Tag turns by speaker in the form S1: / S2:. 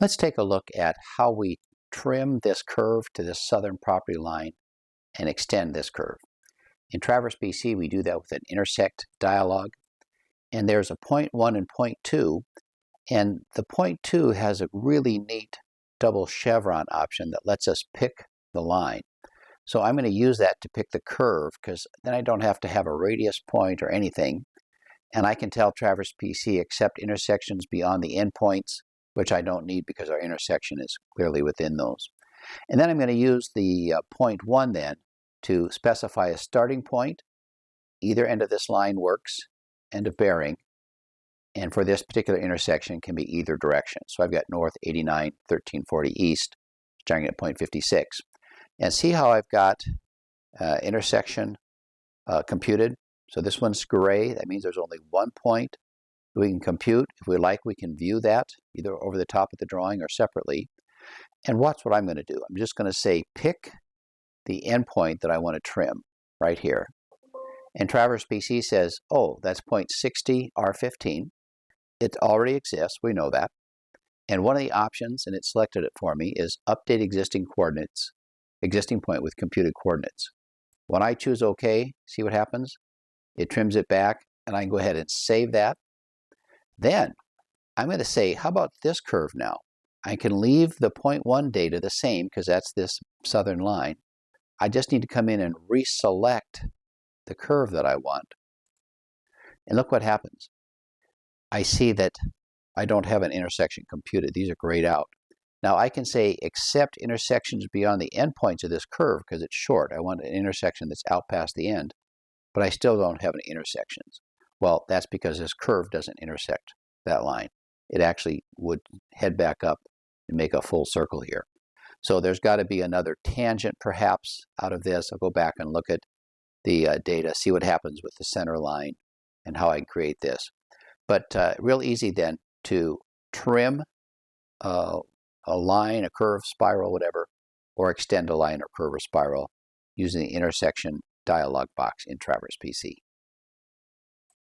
S1: Let's take a look at how we trim this curve to this southern property line and extend this curve. In Traverse PC, we do that with an intersect dialog, and there's a point 1 and point 2, and the point 2 has a really neat double chevron option that lets us pick the line. So I'm going to use that to pick the curve, because then I don't have to have a radius point or anything, and I can tell Traverse PC accept intersections beyond the endpoints, which I don't need because our intersection is clearly within those. And then I'm going to use the point 1 then to specify a starting point. Either end of this line works, end of bearing, and for this particular intersection can be either direction. So I've got north 89, 1340 east, starting at point 56. And see how I've got intersection computed? So this one's gray. That means there's only one point we can compute. If we like, we can view that either over the top of the drawing or separately. And watch what I'm going to do. I'm just going to say pick the endpoint that I want to trim right here. And Traverse PC says, oh, that's point 60 R15. It already exists. We know that. And one of the options, and it selected it for me, is update existing coordinates, existing point with computed coordinates. When I choose OK, see what happens? It trims it back, and I can go ahead and save that. Then I'm going to say, how about this curve now? I can leave the point 1 data the same because that's this southern line. I just need to come in and reselect the curve that I want. And look what happens. I see that I don't have an intersection computed. These are grayed out. Now I can say accept intersections beyond the endpoints of this curve because it's short. I want an intersection that's out past the end, but I still don't have any intersections. Well, that's because this curve doesn't intersect that line. It actually would head back up and make a full circle here. So there's got to be another tangent perhaps out of this. I'll go back and look at the data, see what happens with the center line and how I can create this. But real easy then to trim a line, a curve, spiral, whatever, or extend a line or curve or spiral using the intersection dialog box in Traverse PC.